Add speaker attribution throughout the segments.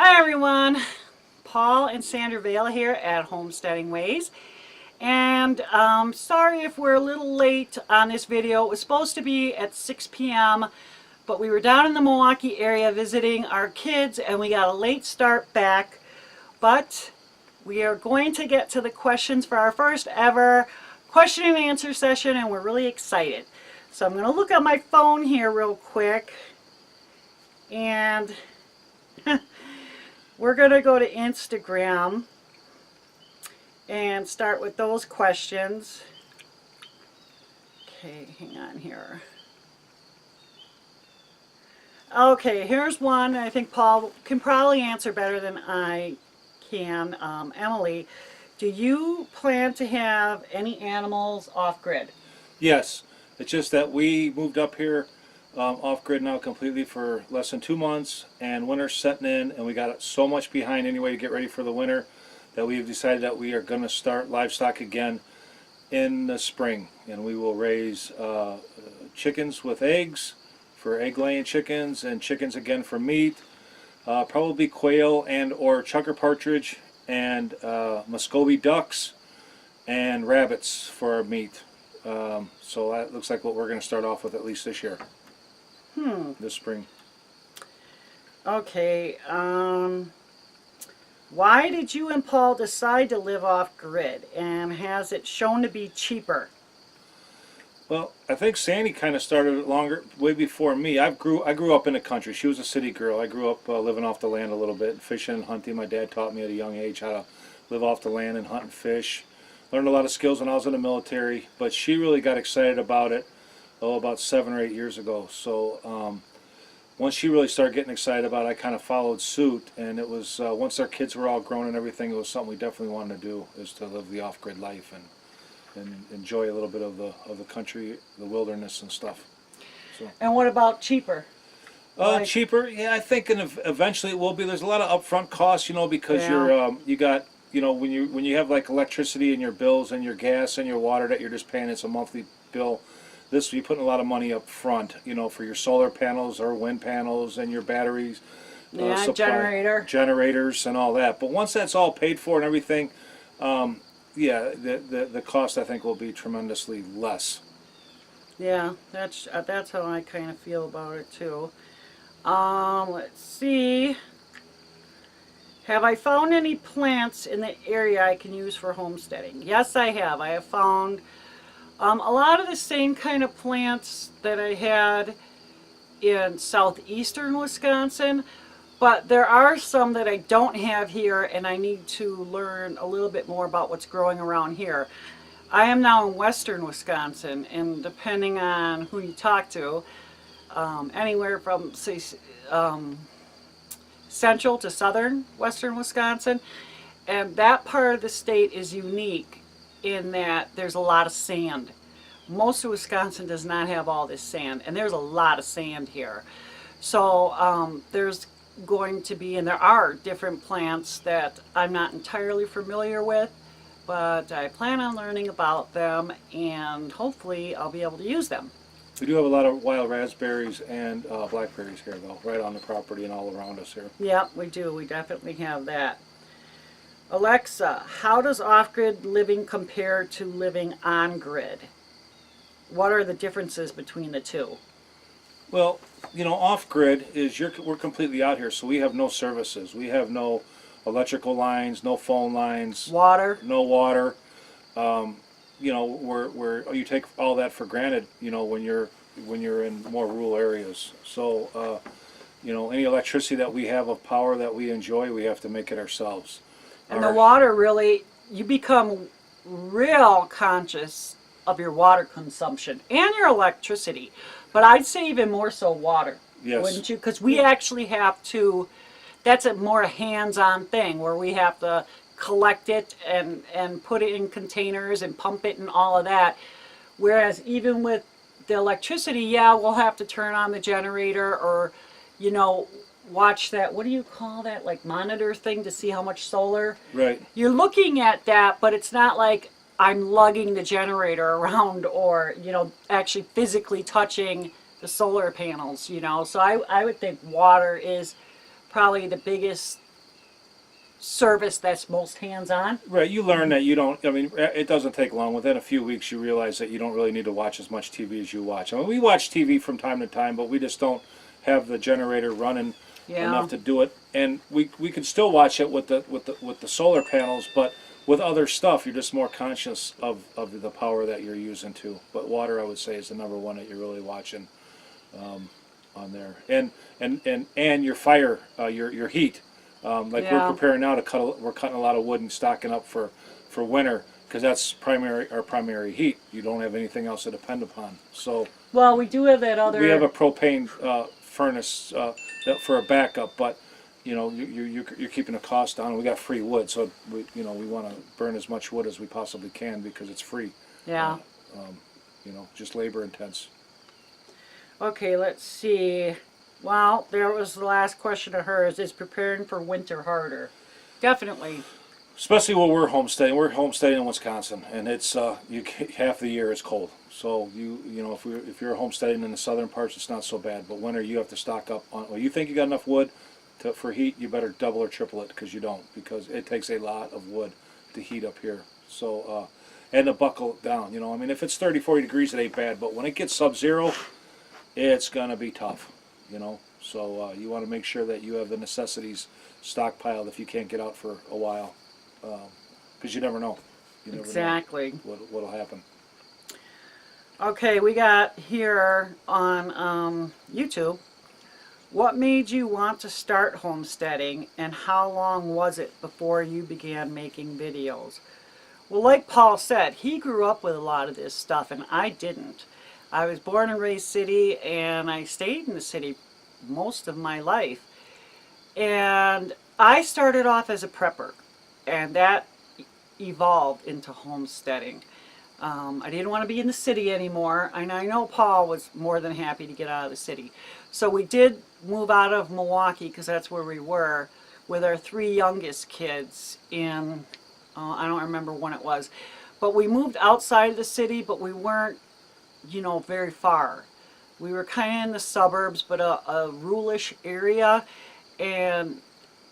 Speaker 1: Hi everyone, Paul and Sandra Vail here at Homesteading Ways. And sorry if we're a little late on this video. It was supposed to be at 6 p.m. but we were down in the Milwaukee area visiting our kids and we got a late start back. But we are going to get to the questions for our first ever question and answer session, and we're really excited. So I'm going to look at my phone here real quick, and we're going to go to Instagram and start with those questions. Okay, hang on here. Okay, here's one I think Paul can probably answer better than I can. Emily, do you plan to have any animals off-grid?
Speaker 2: Yes, it's just that we moved up here off-grid now completely for less than 2 months, and winter's setting in, and we got so much behind anyway to get ready for the winter that we've decided that we are going to start livestock again in the spring, and we will raise chickens with eggs for egg-laying chickens, and chickens again for meat, probably quail and or chukar partridge, and Muscovy ducks and rabbits for our meat. So that looks like what we're going to start off with at least this year. This spring.
Speaker 1: Okay, why did you and Paul decide to live off-grid, and has it shown to be cheaper?
Speaker 2: Well, I think Sandy kind of started way before me. I grew up in the country. She was a city girl. I grew up living off the land a little bit, fishing and hunting. My dad taught me at a young age how to live off the land and hunt and fish. Learned a lot of skills when I was in the military, but she really got excited about it about 7 or 8 years ago. So once she really started getting excited about it, I kind of followed suit, and it was once our kids were all grown and everything, it was something we definitely wanted to do, is to live the off-grid life and enjoy a little bit of the country, the wilderness and stuff. So.
Speaker 1: And what about cheaper?
Speaker 2: Cheaper, yeah, I think eventually it will be. There's a lot of upfront costs, because
Speaker 1: Yeah.
Speaker 2: you got, when you have like electricity and your bills and your gas and your water that you're just paying, it's a monthly bill. This, you're putting a lot of money up front, for your solar panels or wind panels and your batteries,
Speaker 1: Yeah,
Speaker 2: generators and all that. But once that's all paid for and everything, yeah, the cost I think will be tremendously less.
Speaker 1: Yeah, that's how I kind of feel about it too. Let's see. Have I found any plants in the area I can use for homesteading? Yes, I have. I have found a lot of the same kind of plants that I had in southeastern Wisconsin, but there are some that I don't have here, and I need to learn a little bit more about what's growing around here. I am now in western Wisconsin, and depending on who you talk to, anywhere from, say, central to southern western Wisconsin, and that part of the state is unique in that there's a lot of sand. Most of Wisconsin does not have all this sand, and there's a lot of sand here. So there's going to be, and there are different plants that I'm not entirely familiar with, but I plan on learning about them, and hopefully I'll be able to use them.
Speaker 2: We do have a lot of wild raspberries and blackberries here, though, right on the property and all around us here.
Speaker 1: Yeah, we do. We definitely have that. Alexa, how does off-grid living compare to living on-grid? What are the differences between the two?
Speaker 2: Well, off-grid is we're completely out here, so we have no services. We have no electrical lines, no phone lines, no water. You take all that for granted, when you're in more rural areas. So, any electricity that we have of power that we enjoy, we have to make it ourselves.
Speaker 1: And the water, really, you become real conscious of your water consumption and your electricity. But I'd say even more so water,
Speaker 2: yes,
Speaker 1: wouldn't you? Because we actually have to, that's a more hands-on thing where we have to collect it and put it in containers and pump it and all of that. Whereas even with the electricity, yeah, we'll have to turn on the generator or, watch that, what do you call that, like monitor thing to see how much solar?
Speaker 2: Right.
Speaker 1: You're looking at that, but it's not like I'm lugging the generator around or, actually physically touching the solar panels, So I would think water is probably the biggest service that's most hands-on.
Speaker 2: Right, you learn that you don't, I mean, it doesn't take long. Within a few weeks, you realize that you don't really need to watch as much TV as you watch. I mean, we watch TV from time to time, but we just don't have the generator running
Speaker 1: Yeah.
Speaker 2: enough to do it. And we can still watch it with the solar panels, but with other stuff, you're just more conscious of the power that you're using too. But water, I would say, is the number one that you're really watching on there. And your fire, your heat. Like
Speaker 1: Yeah.
Speaker 2: we're preparing now to we're cutting a lot of wood and stocking up for winter because that's our primary heat. You don't have anything else to depend upon. So
Speaker 1: Well, we do have that other.
Speaker 2: we have a propane furnace for a backup, but you know you're keeping the cost down. We got free wood, so we want to burn as much wood as we possibly can because it's free.
Speaker 1: Yeah.
Speaker 2: Just labor intense.
Speaker 1: Okay, let's see. Well, there was the last question of hers. Is preparing for winter harder? Definitely.
Speaker 2: Especially when we're homesteading. We're homesteading in Wisconsin, and it's half the year it's cold. So if you're homesteading in the southern parts, it's not so bad. But winter, you have to stock up on. Well, you think you got enough wood for heat, you better double or triple it because you don't, because it takes a lot of wood to heat up here. So and to buckle down. I mean, if it's 30, 40 degrees, it ain't bad. But when it gets sub-zero, it's gonna be tough. So you want to make sure that you have the necessities stockpiled if you can't get out for a while, because you never know. You never
Speaker 1: Exactly.
Speaker 2: know what'll happen.
Speaker 1: Okay, we got here on YouTube. What made you want to start homesteading, and how long was it before you began making videos? Well, like Paul said, he grew up with a lot of this stuff, and I didn't. I was born and raised city, and I stayed in the city most of my life. And I started off as a prepper, and that evolved into homesteading. I didn't want to be in the city anymore, and I know Paul was more than happy to get out of the city. So we did move out of Milwaukee, because that's where we were, with our 3 youngest kids in, I don't remember when it was, but we moved outside of the city, but we weren't very far. We were kind of in the suburbs, but a ruralish area, and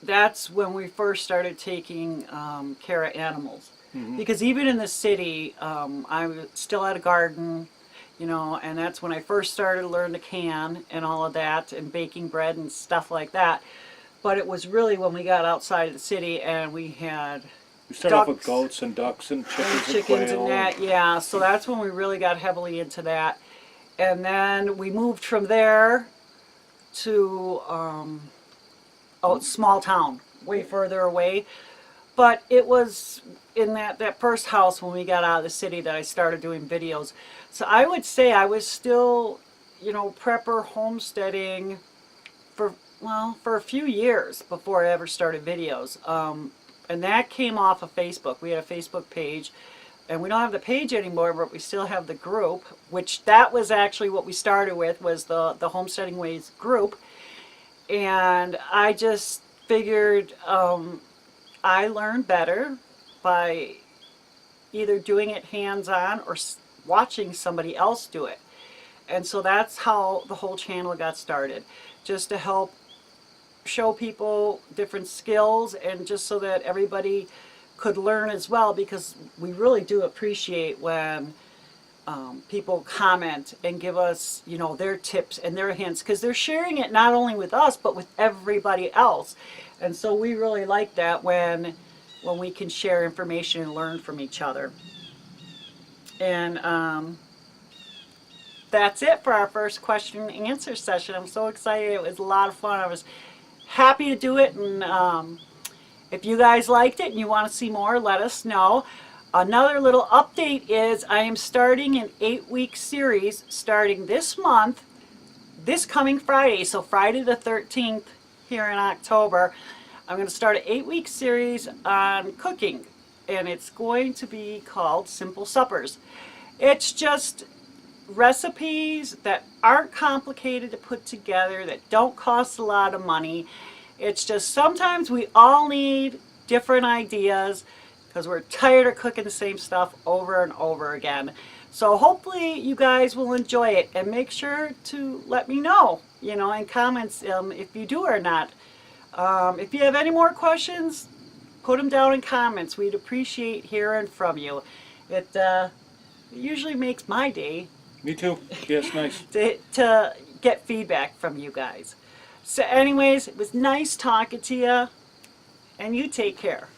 Speaker 1: that's when we first started taking care of animals. Mm-hmm. Because even in the city, I still had a garden, and that's when I first started to learn to can and all of that, and baking bread and stuff like that. But it was really when we got outside of the city and we had
Speaker 2: We started off with goats and ducks and chickens
Speaker 1: and that, yeah. So that's when we really got heavily into that. And then we moved from there to small town, way further away. But it was in that first house when we got out of the city that I started doing videos. So I would say I was still, prepper homesteading for a few years before I ever started videos. And that came off of Facebook. We had a Facebook page, and we don't have the page anymore, but we still have the group, which that was actually what we started with, was the Homesteading Ways group. And I just figured I learned better by either doing it hands-on or watching somebody else do it. And so that's how the whole channel got started, just to help show people different skills, and just so that everybody could learn as well, because we really do appreciate when people comment and give us their tips and their hints, because they're sharing it not only with us but with everybody else. And so we really like that when we can share information and learn from each other. And that's it for our first question and answer session. I'm so excited. It was a lot of fun. I was happy to do it, and if you guys liked it and you want to see more, let us know. Another little update is I am starting an 8-week series starting this month, this coming Friday, so Friday the 13th here in October. I'm going to start an 8-week series on cooking, and it's going to be called Simple Suppers. It's just recipes that aren't complicated to put together, that don't cost a lot of money. It's just sometimes we all need different ideas because we're tired of cooking the same stuff over and over again. So hopefully you guys will enjoy it, and make sure to let me know, in comments if you do or not. If you have any more questions, put them down in comments. We'd appreciate hearing from you. It usually makes my day
Speaker 2: Me too. Yes, nice.
Speaker 1: to get feedback from you guys. So anyways, it was nice talking to you, and you take care.